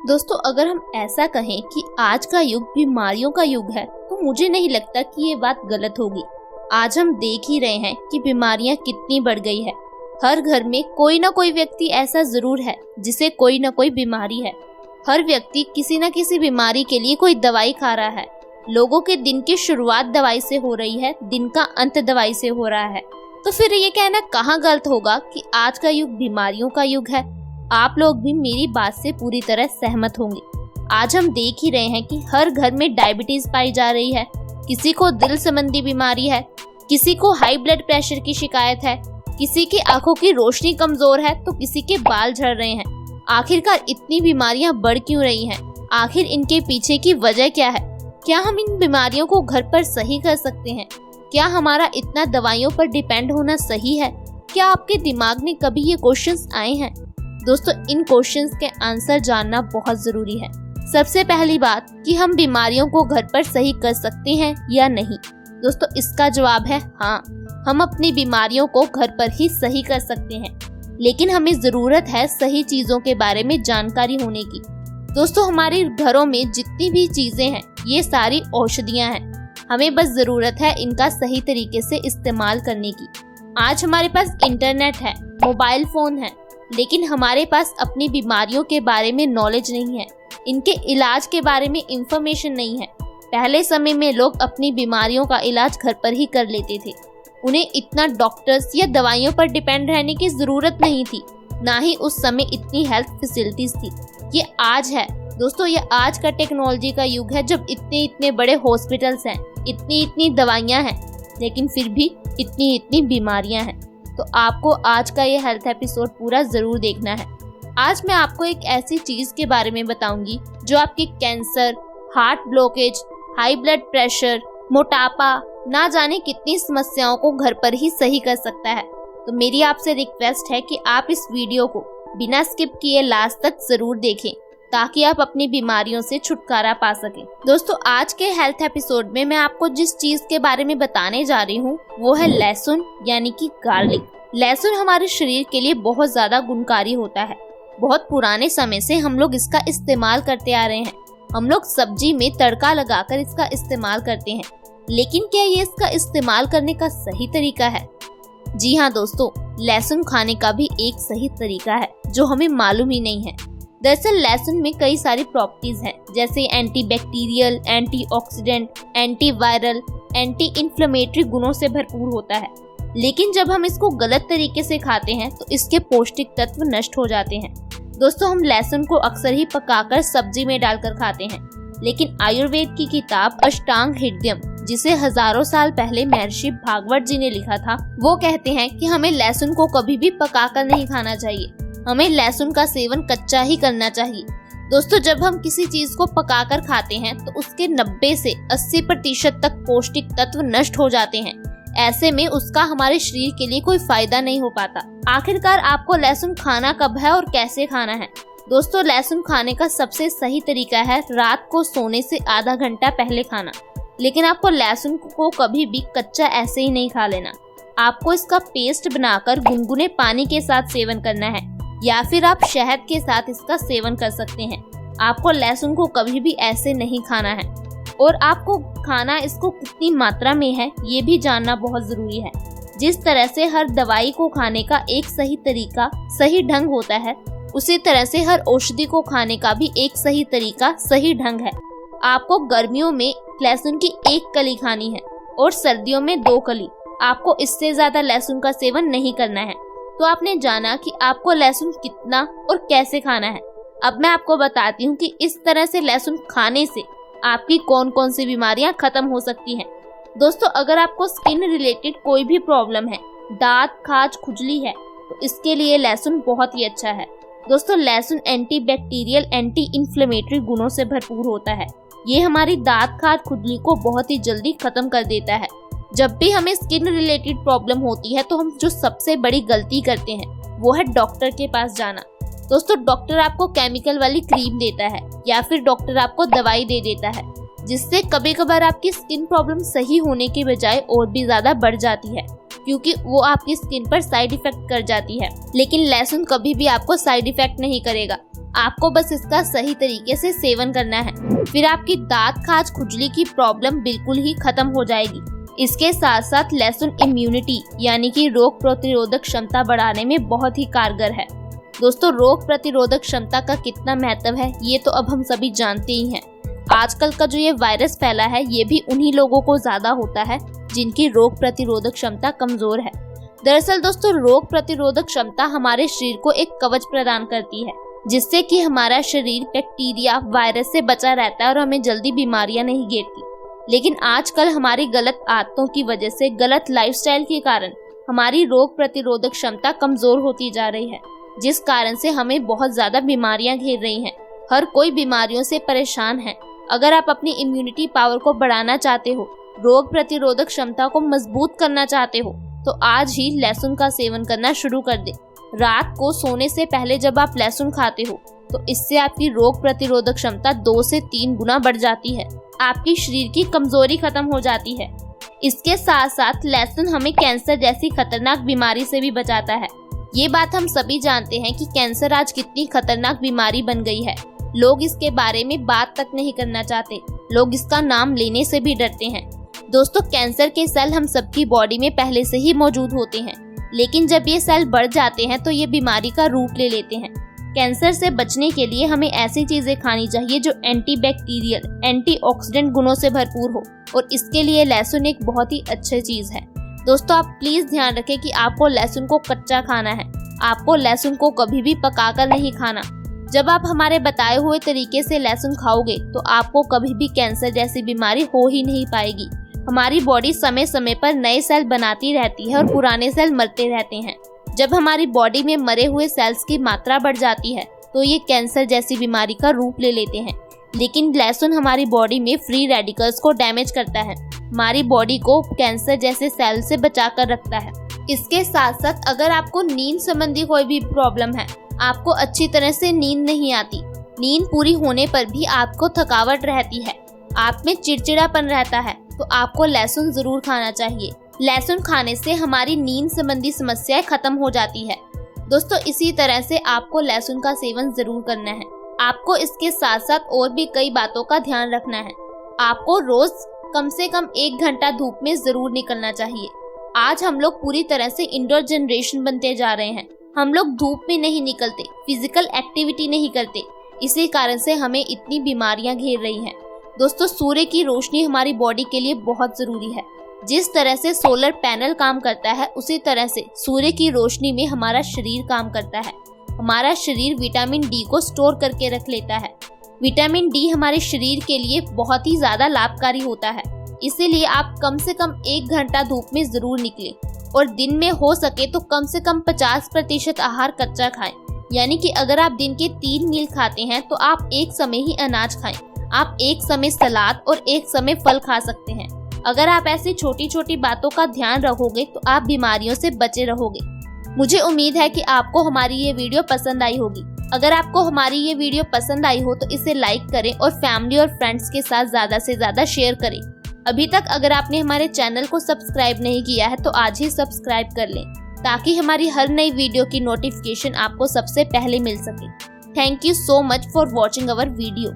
दोस्तों, अगर हम ऐसा कहें कि आज का युग बीमारियों का युग है तो मुझे नहीं लगता कि ये बात गलत होगी। आज हम देख ही रहे हैं कि बीमारियां कितनी बढ़ गई है। हर घर में कोई ना कोई व्यक्ति ऐसा जरूर है जिसे कोई ना कोई बीमारी है। हर व्यक्ति किसी न किसी बीमारी के लिए कोई दवाई खा रहा है। लोगों के दिन की शुरुआत दवाई से हो रही है, दिन का अंत दवाई से हो रहा है। तो फिर ये कहना कहाँ गलत होगा कि आज का युग बीमारियों का युग है। आप लोग भी मेरी बात से पूरी तरह सहमत होंगे। आज हम देख ही रहे हैं कि हर घर में डायबिटीज पाई जा रही है, किसी को दिल संबंधी बीमारी है, किसी को हाई ब्लड प्रेशर की शिकायत है, किसी की आंखों की रोशनी कमजोर है तो किसी के बाल झड़ रहे हैं। आखिरकार इतनी बीमारियां बढ़ क्यों रही हैं? आखिर इनके पीछे की वजह क्या है? क्या हम इन बीमारियों को घर पर सही कर सकते हैं? क्या हमारा इतना दवाइयों पर डिपेंड होना सही है? क्या आपके दिमाग में कभी ये क्वेश्चंस आए हैं? दोस्तों, इन क्वेश्चंस के आंसर जानना बहुत जरूरी है। सबसे पहली बात कि हम बीमारियों को घर पर सही कर सकते हैं या नहीं। दोस्तों, इसका जवाब है हाँ, हम अपनी बीमारियों को घर पर ही सही कर सकते हैं, लेकिन हमें जरूरत है सही चीजों के बारे में जानकारी होने की। दोस्तों, हमारे घरों में जितनी भी चीजें हैं ये सारी औषधियां हैं। हमें बस जरूरत है इनका सही तरीके से इस्तेमाल करने की। आज हमारे पास इंटरनेट है, मोबाइल फोन है, लेकिन हमारे पास अपनी बीमारियों के बारे में नॉलेज नहीं है, इनके इलाज के बारे में इंफॉर्मेशन नहीं है। पहले समय में लोग अपनी बीमारियों का इलाज घर पर ही कर लेते थे। उन्हें इतना डॉक्टर्स या दवाइयों पर डिपेंड रहने की जरूरत नहीं थी, ना ही उस समय इतनी हेल्थ फैसिलिटीज थी। ये आज है दोस्तों, ये आज का टेक्नोलॉजी का युग है जब इतने इतने बड़े हॉस्पिटल्स हैं, इतनी इतनी दवाइयाँ हैं, लेकिन फिर भी इतनी इतनी बीमारियाँ हैं। तो आपको आज का ये हेल्थ एपिसोड पूरा जरूर देखना है। आज मैं आपको एक ऐसी चीज के बारे में बताऊंगी जो आपके cancer, heart blockage, high blood pressure, मोटापा, ना जाने कितनी समस्याओं को घर पर ही सही कर सकता है। तो मेरी आपसे रिक्वेस्ट है कि आप इस वीडियो को बिना स्किप किए लास्ट तक जरूर देखें ताकि आप अपनी बीमारियों से छुटकारा पा सकें। दोस्तों, आज के हेल्थ एपिसोड में मैं आपको जिस चीज के बारे में बताने जा रही हूँ वो है लहसुन, यानी कि गार्लिक। लहसुन हमारे शरीर के लिए बहुत ज्यादा गुणकारी होता है। बहुत पुराने समय से हम लोग इसका इस्तेमाल करते आ रहे हैं। हम लोग सब्जी में तड़का लगाकर इसका इस्तेमाल करते हैं, लेकिन क्या ये इसका इस्तेमाल करने का सही तरीका है? जी हाँ दोस्तों, लहसुन खाने का भी एक सही तरीका है जो हमें मालूम ही नहीं है। दरअसल लहसुन में कई सारी प्रॉपर्टीज हैं, जैसे antibacterial, antioxidant, antiviral, anti inflammatory गुणों से भरपूर होता है। लेकिन जब हम इसको गलत तरीके से खाते हैं तो इसके पौष्टिक तत्व नष्ट हो जाते हैं। दोस्तों, हम लहसुन को अक्सर ही पकाकर सब्जी में डालकर खाते हैं, लेकिन आयुर्वेद की किताब अष्टांग हृदयम, जिसे हजारों साल पहले महर्षि भागवत जी ने लिखा था, वो कहते हैं कि हमें लहसुन को कभी भी पकाकर नहीं खाना चाहिए। हमें लहसुन का सेवन कच्चा ही करना चाहिए। दोस्तों, जब हम किसी चीज को पकाकर खाते हैं तो उसके 90 से 80% तक पौष्टिक तत्व नष्ट हो जाते हैं। ऐसे में उसका हमारे शरीर के लिए कोई फायदा नहीं हो पाता। आखिरकार आपको लहसुन खाना कब है और कैसे खाना है? दोस्तों, लहसुन खाने का सबसे सही तरीका है रात को सोने से आधा घंटा पहले खाना। लेकिन आपको लहसुन को कभी भी कच्चा ऐसे ही नहीं खा लेना। आपको इसका पेस्ट बनाकर गुनगुने पानी के साथ सेवन करना है, या फिर आप शहद के साथ इसका सेवन कर सकते हैं। आपको लहसुन को कभी भी ऐसे नहीं खाना है, और आपको खाना इसको कितनी मात्रा में है ये भी जानना बहुत जरूरी है। जिस तरह से हर दवाई को खाने का एक सही तरीका, सही ढंग होता है, उसी तरह से हर औषधि को खाने का भी एक सही तरीका, सही ढंग है। आपको गर्मियों में लहसुन की 1 कली खानी है और सर्दियों में 2 कली। आपको इससे ज्यादा लहसुन का सेवन नहीं करना है। तो आपने जाना कि आपको लहसुन कितना और कैसे खाना है। अब मैं आपको बताती हूँ कि इस तरह से लहसुन खाने से आपकी कौन कौन सी बीमारियां खत्म हो सकती हैं। दोस्तों, अगर आपको स्किन रिलेटेड कोई भी प्रॉब्लम है, दांत, खाज, खुजली है, तो इसके लिए लहसुन बहुत ही अच्छा है। दोस्तों, लहसुन एंटीबैक्टीरियल, एंटी इन्फ्लेमेटरी गुणों से भरपूर होता है। ये हमारी दांत, खाज, खुजली को बहुत ही जल्दी खत्म कर देता है। जब भी हमें स्किन रिलेटेड प्रॉब्लम होती है तो हम जो सबसे बड़ी गलती करते हैं वो है डॉक्टर के पास जाना। दोस्तों, डॉक्टर आपको केमिकल वाली क्रीम देता है या फिर डॉक्टर आपको दवाई दे देता है, जिससे कभी कभार आपकी स्किन प्रॉब्लम सही होने के बजाय और भी ज्यादा बढ़ जाती है, क्योंकि वो आपकी स्किन पर साइड इफेक्ट कर जाती है। लेकिन लहसुन कभी भी आपको साइड इफेक्ट नहीं करेगा, आपको बस इसका सही तरीके से सेवन करना है, फिर आपकी दांत खाज खुजली की प्रॉब्लम बिल्कुल ही खत्म हो जाएगी। इसके साथ साथ लहसुन इम्यूनिटी यानी कि रोग प्रतिरोधक क्षमता बढ़ाने में बहुत ही कारगर है। दोस्तों, रोग प्रतिरोधक क्षमता का कितना महत्व है ये तो अब हम सभी जानते ही हैं। आजकल का जो ये वायरस फैला है ये भी उन्हीं लोगों को ज्यादा होता है जिनकी रोग प्रतिरोधक क्षमता कमजोर है। दरअसल दोस्तों, रोग प्रतिरोधक क्षमता हमारे शरीर को एक कवच प्रदान करती है, जिससे कि हमारा शरीर बैक्टीरिया वायरस से बचा रहता है और हमें जल्दी बीमारियां नहीं घेरती। लेकिन आजकल हमारी गलत आदतों की वजह से, गलत लाइफस्टाइल के कारण हमारी रोग प्रतिरोधक क्षमता कमजोर होती जा रही है, जिस कारण से हमें बहुत ज्यादा बीमारियां घेर रही हैं। हर कोई बीमारियों से परेशान है। अगर आप अपनी इम्यूनिटी पावर को बढ़ाना चाहते हो, रोग प्रतिरोधक क्षमता को मजबूत करना चाहते हो, तो आज ही लहसुन का सेवन करना शुरू कर दे। रात को सोने से पहले जब आप लहसुन खाते हो तो इससे आपकी रोग प्रतिरोधक क्षमता 2 से 3 गुना बढ़ जाती है। आपकी शरीर की कमजोरी खत्म हो जाती है। इसके साथ साथ लहसुन हमें कैंसर जैसी खतरनाक बीमारी से भी बचाता है। ये बात हम सभी जानते हैं कि कैंसर आज कितनी खतरनाक बीमारी बन गई है। लोग इसके बारे में बात तक नहीं करना चाहते, लोग इसका नाम लेने से भी डरते हैं। दोस्तों, कैंसर के सेल हम सबकी बॉडी में पहले से ही मौजूद होते हैं, लेकिन जब ये सेल बढ़ जाते हैं तो ये बीमारी का रूप ले लेते हैं। कैंसर से बचने के लिए हमें ऐसी चीजें खानी चाहिए जो एंटीबैक्टीरियल, एंटीऑक्सीडेंट गुणों से भरपूर हो, और इसके लिए लहसुन एक बहुत ही अच्छी चीज है। दोस्तों, आप प्लीज ध्यान रखें कि आपको लहसुन को कच्चा खाना है, आपको लहसुन को कभी भी पकाकर नहीं खाना। जब आप हमारे बताए हुए तरीके से लहसुन खाओगे तो आपको कभी भी कैंसर जैसी बीमारी हो ही नहीं पाएगी। हमारी बॉडी समय समय पर नए सेल बनाती रहती है और पुराने सेल मरते रहते हैं। जब हमारी बॉडी में मरे हुए सेल्स की मात्रा बढ़ जाती है तो ये कैंसर जैसी बीमारी का रूप ले लेते हैं। लेकिन लहसुन हमारी बॉडी में फ्री रेडिकल्स को डैमेज करता है, हमारी बॉडी को कैंसर जैसे सेल से बचा कर रखता है। इसके साथ साथ अगर आपको नींद संबंधी कोई भी प्रॉब्लम है, आपको अच्छी तरह से नींद नहीं आती, नींद पूरी होने पर भी आपको थकावट रहती है, आप में चिड़चिड़ापन रहता है, तो आपको लहसुन जरूर खाना चाहिए। लहसुन खाने से हमारी नींद संबंधी समस्याएं खत्म हो जाती है। दोस्तों, इसी तरह से आपको लहसुन का सेवन जरूर करना है। आपको इसके साथ साथ और भी कई बातों का ध्यान रखना है। आपको रोज कम से कम 1 घंटा धूप में जरूर निकलना चाहिए। आज हम लोग पूरी तरह से इंडोर जनरेशन बनते जा रहे हैं। हम लोग धूप में नहीं निकलते, फिजिकल एक्टिविटी नहीं करते, इसी कारण से हमें इतनी बीमारियां घेर रही हैं। दोस्तों, सूर्य की रोशनी हमारी बॉडी के लिए बहुत जरूरी है। जिस तरह से सोलर पैनल काम करता है, उसी तरह से सूर्य की रोशनी में हमारा शरीर काम करता है। हमारा शरीर विटामिन डी को स्टोर करके रख लेता है। विटामिन डी हमारे शरीर के लिए बहुत ही ज्यादा लाभकारी होता है। इसीलिए आप कम से कम 1 घंटा धूप में जरूर निकलें, और दिन में हो सके तो कम से कम 50% आहार कच्चा खाएं। यानी कि अगर आप दिन के 3 मील खाते हैं तो आप एक समय ही अनाज खाएं। आप एक समय सलाद और एक समय फल खा सकते हैं। अगर आप ऐसी छोटी छोटी बातों का ध्यान रखोगे तो आप बीमारियों से बचे रहोगे। मुझे उम्मीद है कि आपको हमारी ये वीडियो पसंद आई होगी। अगर आपको हमारी ये वीडियो पसंद आई हो तो इसे लाइक करें और फैमिली और फ्रेंड्स के साथ ज्यादा से ज्यादा शेयर करें। अभी तक अगर आपने हमारे चैनल को सब्सक्राइब नहीं किया है तो आज ही सब्सक्राइब कर लें, ताकि हमारी हर नई वीडियो की नोटिफिकेशन आपको सबसे पहले मिल सके। Thank you so much for watching our video.